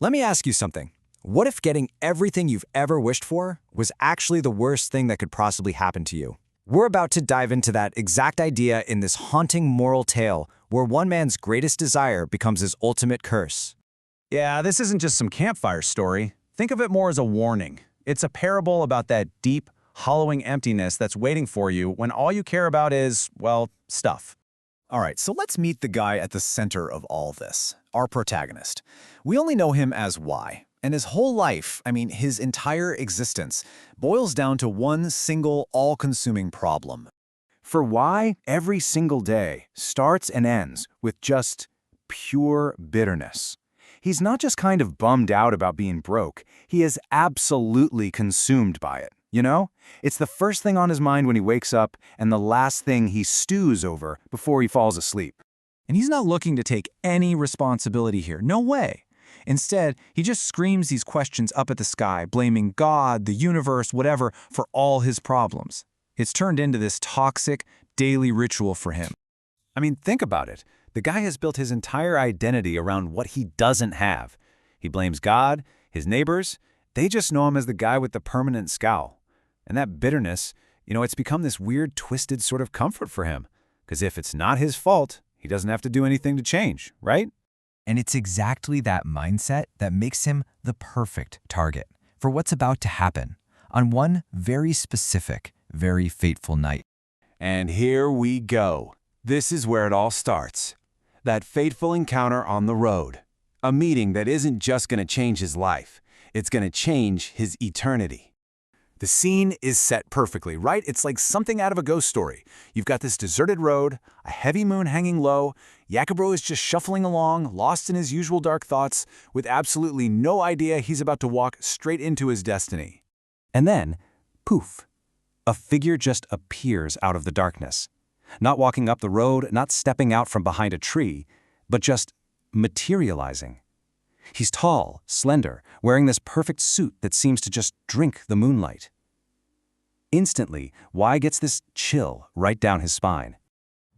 Let me ask you something. What if getting everything you've ever wished for was actually the worst thing that could possibly happen to you? We're about to dive into that exact idea in this haunting moral tale where one man's greatest desire becomes his ultimate curse. Yeah, this isn't just some campfire story. Think of it more as a warning. It's a parable about that deep, hollowing emptiness that's waiting for you when all you care about is, well, stuff. All right, so let's meet the guy at the center of all this, our protagonist. We only know him as Y, and his whole life, his entire existence, boils down to one single, all-consuming problem. For Y, every single day starts and ends with just pure bitterness. He's not just kind of bummed out about being broke, he is absolutely consumed by it. You know? It's the first thing on his mind when he wakes up and the last thing he stews over before he falls asleep. And he's not looking to take any responsibility here. No way. Instead, he just screams these questions up at the sky, blaming God, the universe, whatever, for all his problems. It's turned into this toxic, daily ritual for him. Think about it. The guy has built his entire identity around what he doesn't have. He blames God, his neighbors. They just know him as the guy with the permanent scowl. And that bitterness, it's become this weird, twisted sort of comfort for him. Because if it's not his fault, he doesn't have to do anything to change, right? And it's exactly that mindset that makes him the perfect target for what's about to happen on one very specific, very fateful night. And here we go. This is where it all starts. That fateful encounter on the road. A meeting that isn't just going to change his life. It's going to change his eternity. The scene is set perfectly, right? It's like something out of a ghost story. You've got this deserted road, a heavy moon hanging low. Yakubro is just shuffling along, lost in his usual dark thoughts, with absolutely no idea he's about to walk straight into his destiny. And then, poof, a figure just appears out of the darkness. Not walking up the road, not stepping out from behind a tree, but just materializing. He's tall, slender, wearing this perfect suit that seems to just drink the moonlight. Instantly, Y gets this chill right down his spine.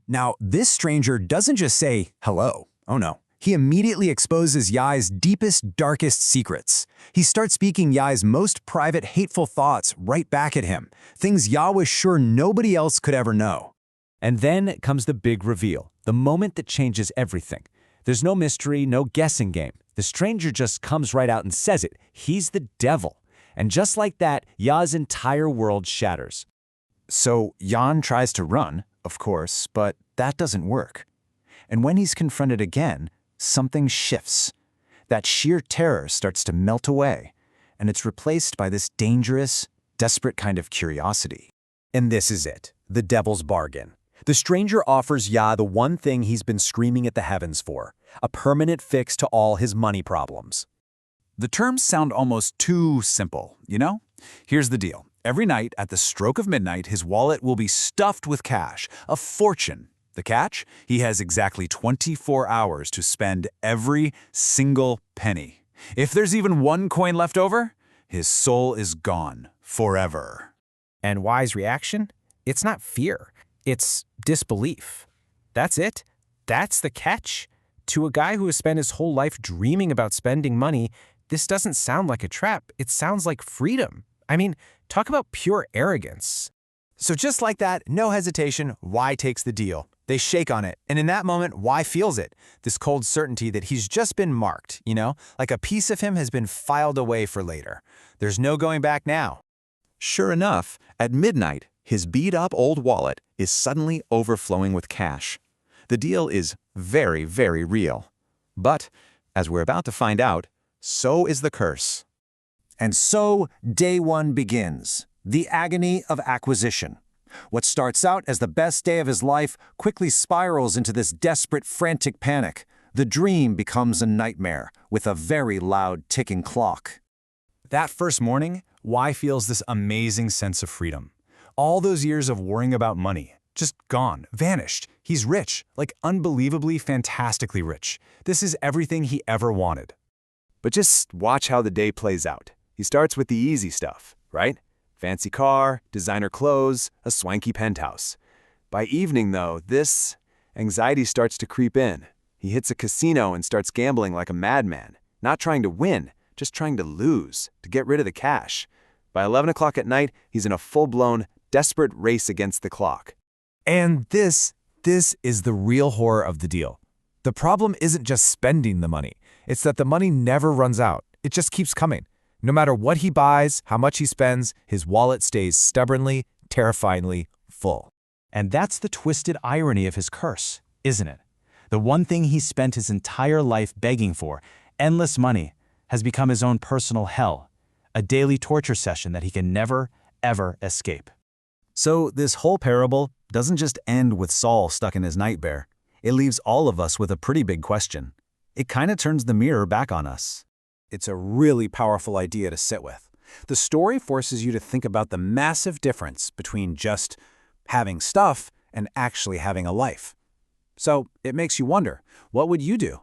Now, this stranger doesn't just say, hello. Oh no. He immediately exposes Yai's deepest, darkest secrets. He starts speaking Yai's most private, hateful thoughts right back at him, things Ya was sure nobody else could ever know. And then comes the big reveal, the moment that changes everything. There's no mystery, no guessing game. The stranger just comes right out and says it. He's the devil. And just like that, Ya's entire world shatters. So Yan tries to run, of course, but that doesn't work. And when he's confronted again, something shifts. That sheer terror starts to melt away, and it's replaced by this dangerous, desperate kind of curiosity. And this is it, the devil's bargain. The stranger offers Ya the one thing he's been screaming at the heavens for, a permanent fix to all his money problems. The terms sound almost too simple, you know? Here's the deal. Every night, at the stroke of midnight, his wallet will be stuffed with cash, a fortune. The catch? He has exactly 24 hours to spend every single penny. If there's even one coin left over, his soul is gone forever. And Y's reaction? It's not fear. It's disbelief. That's it. That's the catch. To a guy who has spent his whole life dreaming about spending money, this doesn't sound like a trap. It sounds like freedom. Talk about pure arrogance. So just like that, no hesitation, Y takes the deal. They shake on it, and in that moment, Y feels it. This cold certainty that he's just been marked, like a piece of him has been filed away for later. There's no going back now. Sure enough, at midnight, his beat-up old wallet is suddenly overflowing with cash. The deal is very, very real. But, as we're about to find out, so is the curse. And so, day one begins, the agony of acquisition. What starts out as the best day of his life quickly spirals into this desperate, frantic panic. The dream becomes a nightmare, with a very loud ticking clock. That first morning, Y feels this amazing sense of freedom. All those years of worrying about money, just gone, vanished. He's rich, like unbelievably, fantastically rich. This is everything he ever wanted. But just watch how the day plays out. He starts with the easy stuff, right? Fancy car, designer clothes, a swanky penthouse. By evening, though, this anxiety starts to creep in. He hits a casino and starts gambling like a madman. Not trying to win, just trying to lose, to get rid of the cash. By 11 o'clock at night, he's in a full-blown, desperate race against the clock. And this is the real horror of the deal. The problem isn't just spending the money. It's that the money never runs out. It just keeps coming. No matter what he buys, how much he spends, his wallet stays stubbornly, terrifyingly full. And that's the twisted irony of his curse, isn't it? The one thing he spent his entire life begging for, endless money, has become his own personal hell, a daily torture session that he can never, ever escape. So this whole parable doesn't just end with Saul stuck in his nightmare. It leaves all of us with a pretty big question. It kind of turns the mirror back on us. It's a really powerful idea to sit with. The story forces you to think about the massive difference between just having stuff and actually having a life. So it makes you wonder, what would you do